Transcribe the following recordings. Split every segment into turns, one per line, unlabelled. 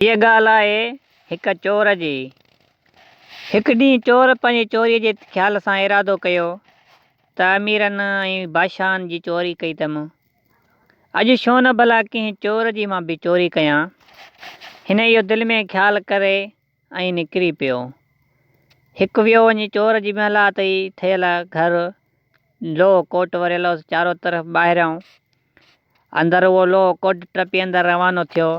ये ॻाल्हि आहे हिकु चोर जी। हिकु ॾींहुं चोर पंहिंजी चोरीअ जे ख़्याल सां इरादो कयो त अमीरनि ऐं बादशाहनि जी चोरी कई अथमि। अॼु छो न भला कंहिं चोर जी मां बि चोरी कयां। हिन इहो दिलि में ख़्यालु करे ऐं निकिरी पियो। हिकु वियो वञी चोर जी महिलात ई ठहियल घर लोह कोट वरियल चारो तरफ़ ॿाहिरियों अंदरि उहो लोह कोट टपी अंदरि रवानो थियो।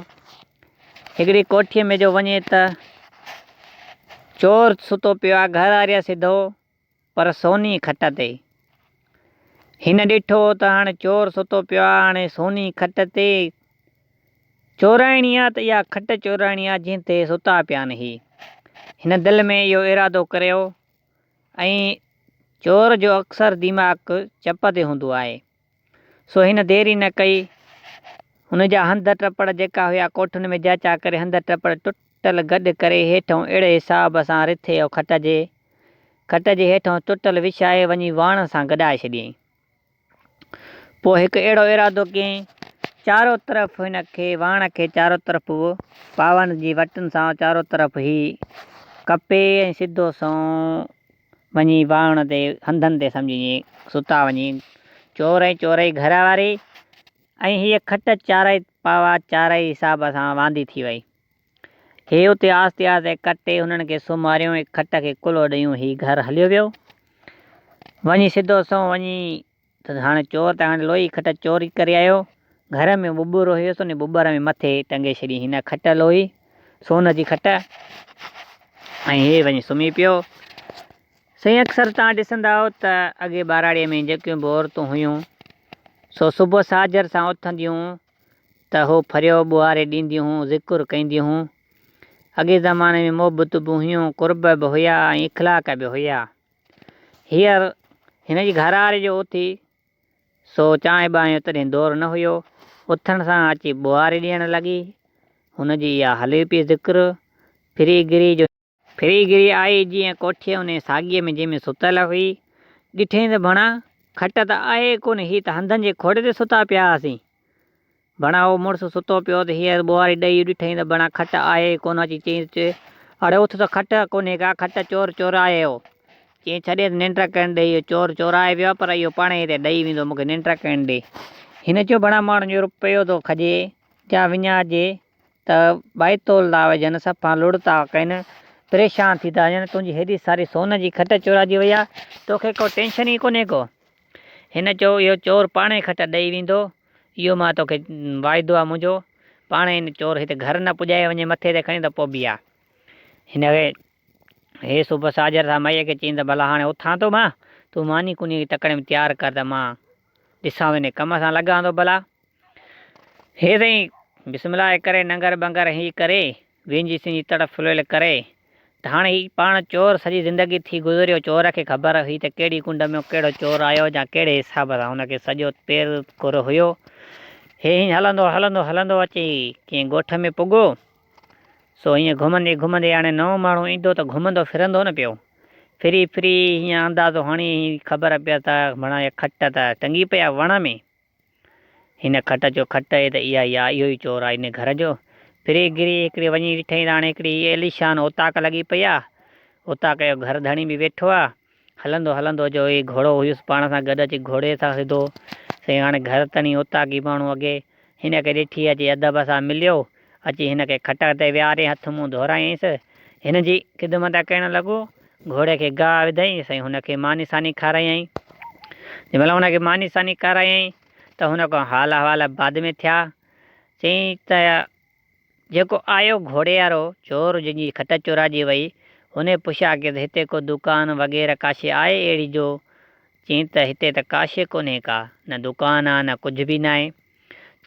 हिकिड़ी कोठीअ में जो वञे त चोर सुतो पियो आहे घर वारिया सिधो पर सोनी खट ते। हिन ॾिठो त हाणे चोर सुतो पियो आहे, हाणे सोनी खट ते चोराइणी आहे त इहा खट चोराइणी आहे जंहिं ते सुता पिया आहिनि। हिन दिलि में इहो इरादो करियो ऐं चोर जो अक्सर दिमाग़ चप ते हूंदो आहे, सो हिन देरी न कई। हुनजा हंध टपड़ जेका हुया कोठुनि में जाचा करे हंध टपड़ टुटल गॾु करे हेठों अहिड़े हिसाब सां रिथे खट जे हेठों टुटल विछाए वञी वाण सां गॾाए छॾियईं। पोइ हिकु अहिड़ो इरादो कयईं चारो तरफ़ हिन खे वाण खे चारो तरफ़ पावन जी वटुनि सां चारो तरफ़ ई कपे ऐं सिधो सो वञी वाण ते हंधनि ते सम्झी सुता वञी चोर ऐं चोरई घर वारी ऐं हीअ खट चारई पावा चारई हिसाब सां वांदी थी वई। हे उते आस्ते आस्ते कटे हुननि खे सुम्हारियो ऐं खट खे कुलो ॾेयूं ही घर हलियो वियो। वञी सिधो सो वञी त हाणे चोर त हाणे लोही खट चोरी करे आयो। घर में बुॿर हुयुसि उन बुॿर में मथे टंगे छॾी हिन खट लोही सोन जी खट ऐं हे वञी सुम्ही पियो। साईं अक्सर तव्हां ॾिसंदा त अॻे ॿाराड़ीअ में जेकियूं बि औरतूं हुयूं सो सुबुह साझर सां उथंदियूं त हो फरियो ॿुहारे ॾींदियूं हुयूं, ज़िक्र कंदियूं हुयूं। अॻे ज़माने में मोहबत बि हुयूं, कुर्ब बि हुया ऐं इख़लाक़ बि हुया। हींअर हिन जी घर वारे जो उथी सो चांहि बांहि तॾहिं दौरु न हुयो, उथण सां अची ॿुहारे ॾियणु लॻी। हुनजी इहा हले पई ज़िक्र। फिरीगिरी आई जीअं कोठीअ उन साॻीअ में जंहिंमें सुतल हुई, ॾिठईं त भणा खट त आहे कोन, हीअ त हंधनि जे खोड़े ते सुता पिया हुआसीं। भणा उहो मुड़ुसु सुतो पियो त हीअं ॿुहारी ॾेई ॾिठईं त भणा खट आहे कोन। अची चई अड़े उथ त खट कोन्हे का, खट चोर चोरायो। चई छॾे निंड करणु ॾे, इहो चोर चोराए वियो आहे पर इहो पाण ई हिते ॾेई वेंदो, मूंखे निंड करणु ॾे। हिन चयो भणा माण्हुनि जो रुपयो थो खजे या विञाइजे त बाइतोल था विझनि, सफ़ा लुड़ था कनि, परेशान थी था वञनि, तुंहिंजी हेॾी सारी सोन जी खट चोराइजी वई आहे, तोखे को टेंशन ई कोन्हे को। हिन चयो इहो चोर पाण ई खट ॾेई वेंदो, इहो मां तोखे वाइदो आहे मुंहिंजो, पाण ई चोर हिते घर न पुॼाए वञे मथे ते खणी त पोइ बि आहे। हिन हे सुबुह साझर सां माईअ खे चईं त भला हाणे उथां थो मां, तूं मानी कुनी तकड़े में तयारु कर त मां ॾिसां वञे कम सां लॻां थो भला। हे साईं बिस्मिल्लाह करे नंगर बंगर ही करे वेंजी सिंजी तड़फ फुलियल करे त हाणे ही पाण चोर सॼी ज़िंदगी थी गुज़रियो, चोर खे ख़बर हुई त कहिड़ी कुंड में कहिड़ो चोर आयो या कहिड़े हिसाब सां हुनखे सॼो पेर कुर हुयो। हे हलंदो हलंदो हलंदो अची कंहिं ॻोठ में पुॻो। सो हीअं घुमंदे घुमंदे हाणे नओं माण्हू ईंदो त घुमंदो फिरंदो न पियो, फिरी हीअं अंदाज़ो हणी ख़बर पिया त भणा इहा खट त टंगी पिया वण में। हिन खट जो खट आहे त इहो ई चोर आहे इन घर जो। फिरी गिरी हिकिड़ी वञी ॾिठईं त हाणे हिकिड़ी एलिशान उताक लॻी पई आहे। उताक जो घर धणी बि वेठो आहे, हलंदो हलंदो जो ही घोड़ो हुयुसि पाण सां गॾु अची घोड़े सां सिधो साईं हाणे घर ताईं उताकी माण्हू अॻे हिन खे ॾिठी अची अदब सां मिलियो, अची हिन खे खट ते विहारे हथ मुंहुं धोराईंसि, हिन जी ख़िदमत करणु लॻो। घोड़े खे गाह विधईं, साईं हुनखे मानी सानी खारायईं। जंहिं महिल हुनखे मानी सानी खारायईं त हुन खां हाल अहिवाल बाद में थिया। चईं त जेको आयो घोड़े वारो चोर जंहिंजी खट चोराइजी वई, हुन पुछा की हिते को दुकान वग़ैरह काशे आहे अहिड़ी जो? चईं त हिते त काशे कोन्हे का, न दुकान आहे न कुझु बि न आहे।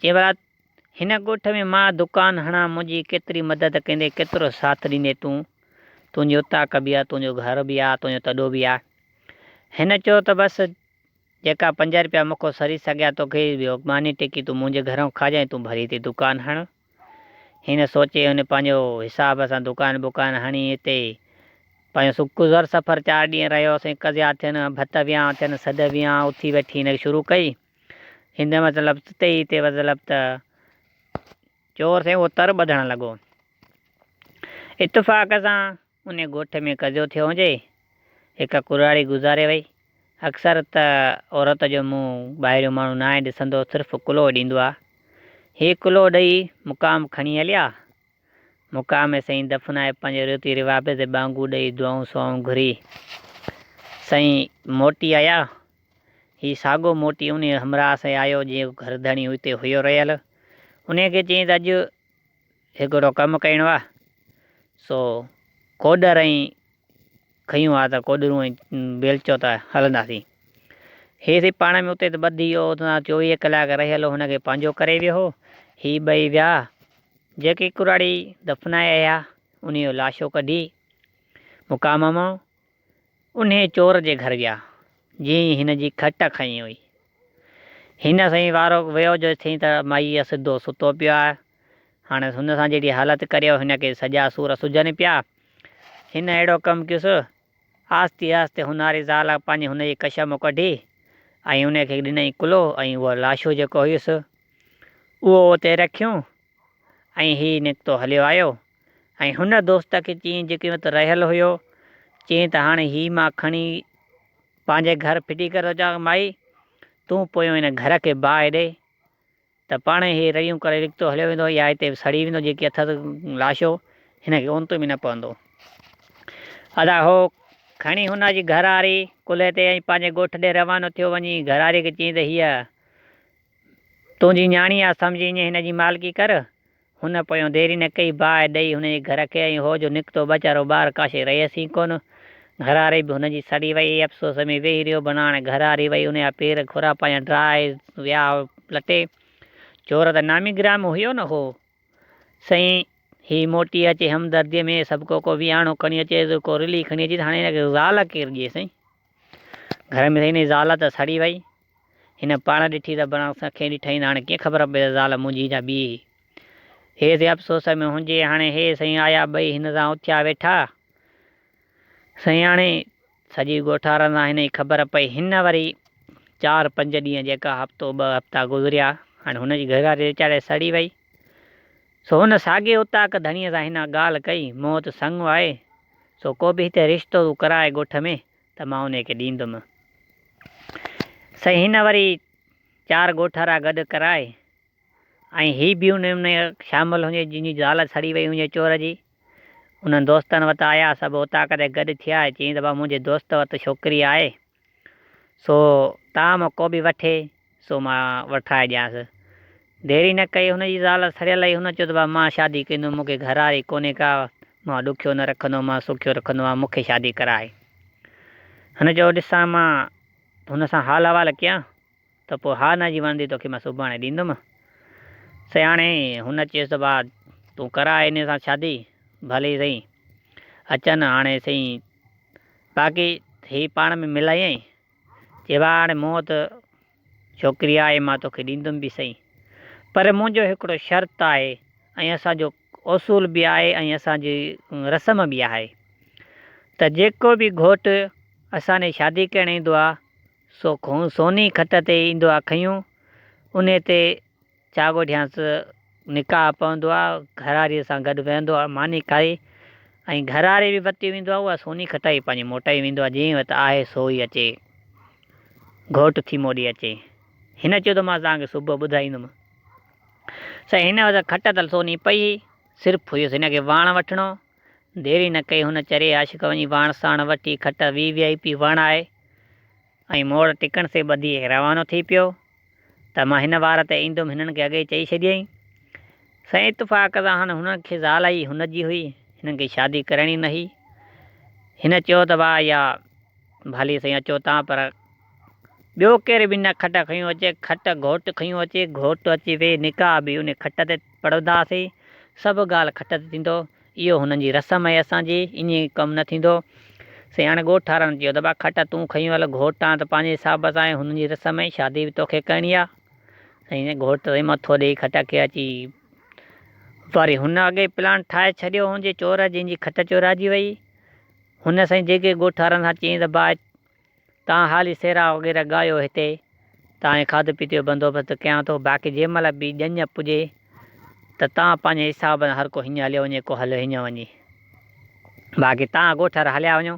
चईं भला हिन ॻोठ में मां दुकान हणां, मुंहिंजी केतिरी मदद कंदे, केतिरो साथ ॾींदे तूं? तुंहिंजी उताक बि आहे, तुंहिंजो घर बि आहे, तुंहिंजो तॾो बि आहे। हिन चयो त बसि जेका 5 रुपया मूंखां सरी सघिया तोखे ॿियो मानी टिकी तूं मुंहिंजे घरों खाजांइ, तूं भली हिते दुकान हण। हिन सोचे हुन पंहिंजो हिसाब सां दुकान बुकान हणी हिते पंहिंजो गुज़र सफ़र 4 ॾींहं रहियो। साईं कज़िया थियनि, भत विया थियनि, सॾ विया, उथी वेठी हिन शुरू कई। हिन मतिलबु हिते मतिलबु त चोर साईं उहो तर ॿधणु लॻो। इतफ़ाक़ सां उन ॻोठ में कज़ो थियो हुजे, हिकु कुराड़ी गुज़ारे वई। अक्सर त औरत जो मुंहुं ॿाहिरियों माण्हू न आहे ॾिसंदो, सिर्फ़ु कुलो ॾींदो आहे। हीअ कुलो ॾेई मुक़ाम खणी हलिया। मुक़ाम में साईं दफ़नाए पंहिंजे रीति रिवाज़ ते बांगू ॾेई दुआऊं सुआऊं घुरी साईं मोटी आया। हीअ साॻियो मोटी उन हमराह सां आयो जीअं घरधणी हुते हुयो रहियल। उनखे चयईं त अॼु हिकिड़ो कमु करिणो आहे, सो कोडर ऐं खयूं आहे त कोडरूं ऐं बेलचो त हलंदासीं। हे साईं पाण में उते त ॿधी वियो, 24 कलाक रहियल हुनखे पंहिंजो करे वियो हो। ही ॿई विया, जेकी कुराड़ी दफ़नाए आया उन जो लाशो कढी मुक़ाम मां उन चोर जे घर विया। जीअं हिन जी खट खई हुई, हिन साईं वारो वियो जो थी त माईअ सिधो सुतो पियो आहे। हाणे हुन सां जहिड़ी हालति करियो, हिनखे सॼा सूर सुजनि पिया। हिन अहिड़ो कमु कयुसि, आस्ते आस्ते हुनारी ज़ाल पंहिंजे हुनजी कशम कढी ऐं उनखे ॾिनई कुलो ऐं उहो लाशो जेको हुयुसि उहो उते रखियूं ऐं हीउ निकितो हलियो आयो। ऐं हुन दोस्त खे चयईं जेके वटि रहियल हुयो, चयईं त हाणे हीउ मां खणी पंहिंजे घर फिटी करे चवां, माई तूं पोयों हिन घर खे बाहि ॾे त पाण ई रहियूं करे निकितो हलियो वेंदो, या हिते सड़ी वेंदो जेकी अथसि लाशो, हिनखे ओंतो बि न पवंदो। अदा हो खणी हुनजी घरवारी कुल्हे ते ऐं पंहिंजे ॻोठ ॾे रवानो थियो। वञी घरवारी खे चयईं त हीअ तुंहिंजी न्याणी आहे, सम्झी ईअं हिनजी मालिकी कर। हुन पोयों देरी न कई, बाहि ॾेई हुनजे घर खे, ऐं हो जो निकितो वीचारो ॿाहिरि काशे रहियसि कोन। घरवारी बि हुनजी सड़ी वई, अफ़सोस में वेही रहियो। बना हाणे घरवारी वई, उनजा पेर खुरा पंहिंजा ड्राए विया लटे। चोर त नामी ग्राम हुयो न हो साईं। ही मोटी अचे हमदर्दीअ में, सभु को विहाणो खणी अचे, को रिली खणी अचे, हाणे हिनखे ज़ाल केरु ॾिए साईं। घर में हिन ज़ाल त सड़ी वई, हिन पाण ॾिठी त बणा सखे ॾिठई, हाणे कीअं ख़बर पए ज़ाल मुंहिंजी जा ॿी। हे से अफ़सोस में हुजे। हाणे हे साईं आया ॿई, हिन सां उथिया वेठा साईं। हाणे सॼी ॻोठारनि सां हिन जी ख़बर पई। हिन वरी 4-5 ॾींहं जेका हफ़्तो 2 हफ़्ता गुज़रिया, हाणे हुनजी घरवारी वीचारे सड़ी वई। सो हुन साॻे उताक धणीअ सां हिन ॻाल्हि कई, मौत संग आहे, सो को बि हिते रिश्तो तूं कराए ॻोठ में त मां उनखे ॾींदुमि। साईं हिन वरी 4 ॻोठारा गॾु कराए ऐं हीअ बि उन में शामिलु हुजे जंहिंजी ज़ाल सड़ी वई हुजे चोर जी। उन्हनि दोस्तनि वटि आया, सभु उताक ते गॾु थिया। चयईं त भाउ मुंहिंजे दोस्त वटि छोकिरी आहे, सो तव्हां मां को बि वठे सो मां वठाए ॾियांसि। देरी न कई, हुनजी ज़ाल सड़ियल ई। हुन चयो त भाउ मां शादी कंदुमि, मूंखे घरवारी कोन्हे का, मां ॾुखियो न रखंदो, मां सुखियो रखंदो आहियां, मूंखे शादी कराए। हुन चयो ॾिसां मां हुन सां हाल अहिवाल कयां, त पोइ हा न जी वणंदी तोखे मां सुभाणे ॾींदुमि। साईं हाणे हुन चयुसि त भाउ तूं कराए हिन सां शादी, भले साईं अचनि। हाणे साईं बाक़ी ही पाण में मिलायई, चए भाउ हाणे मौत छोकिरी आहे, मां तोखे ॾींदुमि बि सही, पर मुंहिंजो हिकिड़ो शर्त आहे ऐं असांजो उसूल बि आहे ऐं असांजी रस्म बि आहे त जेको बि घोटु असांजे शादी करणु ईंदो आहे, सो सोनी खट ते ईंदो आहे खयूं, उन ते चागोॾियांसि निकाह पवंदो आहे, घरवारीअ सां गॾु वेहंदो आहे मानी खाई, ऐं घरवारी बि वती वेंदो आहे, उहा सोनी खटाई पंहिंजी मोटाई वेंदो आहे। जीअं वटि आहे सो ई अचे, घोटु थी मोड़ी अचे। हिन चयो त मां तव्हांखे सुबुह ॿुधाईंदुमि। साईं हिन वटि खट त सोनी पई, सिर्फ़ु हुयुसि हिनखे वाण वठिणो। देरी न कई, हुन चरे आशिक वञी वाण साण वठी खट VIP वण आहे ऐं मोड़ टिकण से ॿधी रवानो थी पियो त मां हिन वार ते ईंदुमि, हिननि खे अॻे चई छॾियईं। साईं इतफ़ाक़ सां हाणे हुनखे ज़ाल ई हुनजी हुई, हिननि खे शादी करणी न हुई। हिन चयो त भाउ या भली साईं अचो तव्हां, पर ॿियो केर बि न खट खयूं अचे, खट घोटु खयूं अचे, घोटु अची वेह, निकाह बि उन खट ते पढ़ंदासीं, सभु ॻाल्हि खट ते थींदो। इहो हुननि जी रस्म आहे असांजी, ईअं कमु न थींदो। साईं हाणे ॻोठारनि चयो त भाउ खट तूं खयूं हल, घोटु आहे त पंहिंजे हिसाब सां हुननि जी रस्म आहे, शादी बि तोखे करणी आहे। साईं घोटु साईं मथो ॾेई खट खे अची वरी हुन अॻे प्लान ठाहे छॾियो हुनजे चोर जंहिंजी खट चोराइजी वई। हुन साईं जेके ॻोठारनि सां चयईं त भाउ तव्हां हाली सेरा वग़ैरह ॻायो, हिते तव्हांजे खाधे पीते जो बंदोबस्तु कयां थो, बाक़ी जंहिं महिल बि ॼञ पुॼे त तव्हां पंहिंजे हिसाब सां हर को हीअं हलियो वञे, को हलियो हीअं वञे। बाक़ी तव्हां ॻोठर हलिया वञो,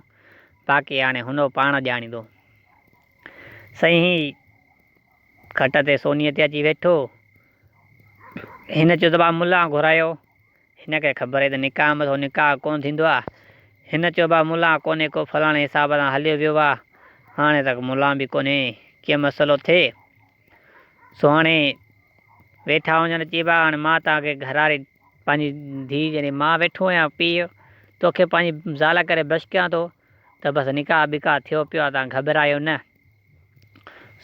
बाक़ी हाणे हुन पाण ॼाणींदो। सही खट ते सोनीअ ते अची वेठो। हिन चयो त भाउ मुला घुरायो, हिनखे ख़बर आहे त निकाह मथो निकाह कोन थींदो आहे। हिन चयो भाउ मुला कोन्हे को, फलाणे हिसाब सां हलियो वियो आहे, हाणे त मुला बि कोन्हे, कीअं मसइलो थिए। सो हाणे वेठा वञनि, चई भाउ हाणे मां तव्हांखे घर वारी पंहिंजी धीउ जॾहिं मां वेठो आहियां पीउ, तोखे पंहिंजी ज़ाल करे बशकियां थो त बसि निकाह बिकाह थियो पियो आहे, तव्हां घबरायो न।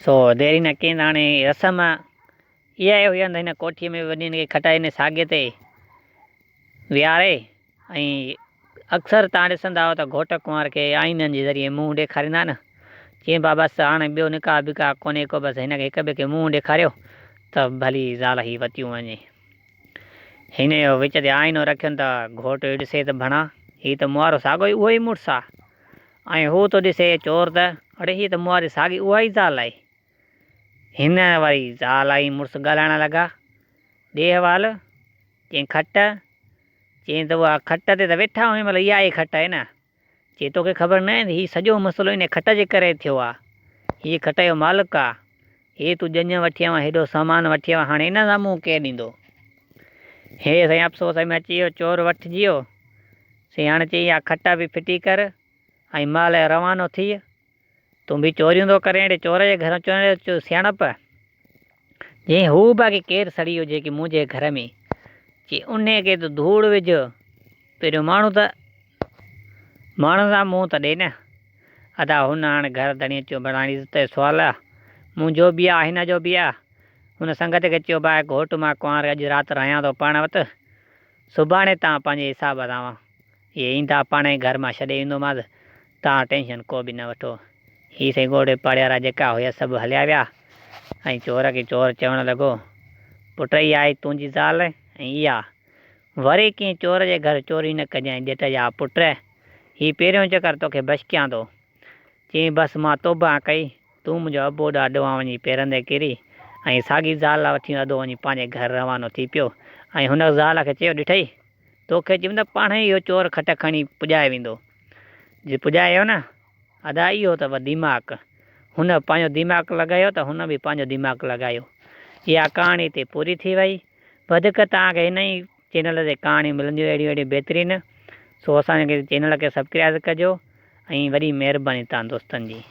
सो देरी न कई, हाणे रसम इहा हुई त हिन कोठीअ में वञी खे खटाए हिन साॻे ते विहारे, ऐं अक्सर तव्हां ॾिसंदा आहियो त घोट कुंवार खे आईननि जे ज़रिए मुंहुं ॾेखारींदा न, चई भाउ बसि हाणे ॿियो निकाह बिकाह कोन्हे को, बसि हिनखे हिक ॿिए खे मुंहुं ॾेखारियो त भली ज़ाल ही वतियूं वञे। हिन जो विच ते आईनो रखियनि त घोट ॾिसे त भणा हीअ त मुआरो साॻियो ई उहो ई मुड़ुसु आहे, ऐं हू थो ॾिसे चोर त अड़े हीअ त मुआरी साॻी उहा ई ज़ाल आहे। हिन वरी ज़ाल आई मुड़ुसु ॻाल्हाइण लॻा, ॾे हवाल, चई खट, चई त उहा खट ते त वेठा आहियूं, मतिलबु इहा ई खट आहे न। चई तोखे ख़बर न आहे हीअ सॼो मसइलो हिन खट जे करे थियो आहे, हीअ खट जो मालिक आहे, हे तूं ॼञ वठी आयो, हेॾो सामान वठी आयो, हाणे हिन सां मुंहुं केरु ॾींदो। हे साईं अफ़सोस में अची वियो, चोर वठिजी वियो। साईं हाणे चई इहा खट बि फिटी कर ऐं माल रवानो थी, तूं बि चोरियूं थो करे, अहिड़े चोर जे घर अचो सियाणप। जीअं हू बाक़ी केरु सड़ी हुजे की मुंहिंजे घर में, चई उन खे त धूड़ विझ, पहिरियों माण्हू सां मुंहुं त ॾे न। अदा हुन हाणे घर धणी अचो बणाणी त सुवाल आहे, मुंहिंजो बि आहे हिन जो बि आहे। हुन संगत खे चयो भाउ घोटु मां कुंवार अॼु राति रहियां थो पाण वटि, सुभाणे तव्हां पंहिंजे हिसाब सां इहे ईंदा पाण ई घर मां छॾे ईंदोमांसि, तव्हां टेंशन को बि न वठो। हीअ साईं घोड़े पाड़ियारा जेका हुया सभु हलिया विया, ऐं चोर खे चोर चवणु लॻो, पुट इहा आहे तुंहिंजी ज़ाल ऐं इहा वरी कीअं चोर जे घर चोरी न कजांइ ॼट जा पुट, हीअ पहिरियों चकर तोखे बशकियां थो। चई बसि मां तौबा कई, तूं मुंहिंजो अबो ॾाॾो आहे वञी पेरनि ते किरी, ऐं साॻी ज़ाल वठी अधो वञी पंहिंजे घर रवानो थी पियो। ऐं हुन ज़ाल खे चयो ॾिठई, तोखे चवंदा पाण ई इहो चोर खट खणी पुॼाए वेंदो, जे पुॼायो न, अदा इहो अथव दिमाग़। हुन पंहिंजो दिमाग़ लॻायो त हुन बि पंहिंजो दिमाग़ लॻायो। इहा कहाणी हिते पूरी थी वई। वधीक तव्हांखे हिन ई चैनल ते कहाणियूं मिलंदियूं अहिड़ियूं अहिड़ियूं बहितरीनु। सो असांजे चैनल खे सब्सक्राइब कजो, ऐं वॾी महिरबानी तव्हां दोस्तनि जी।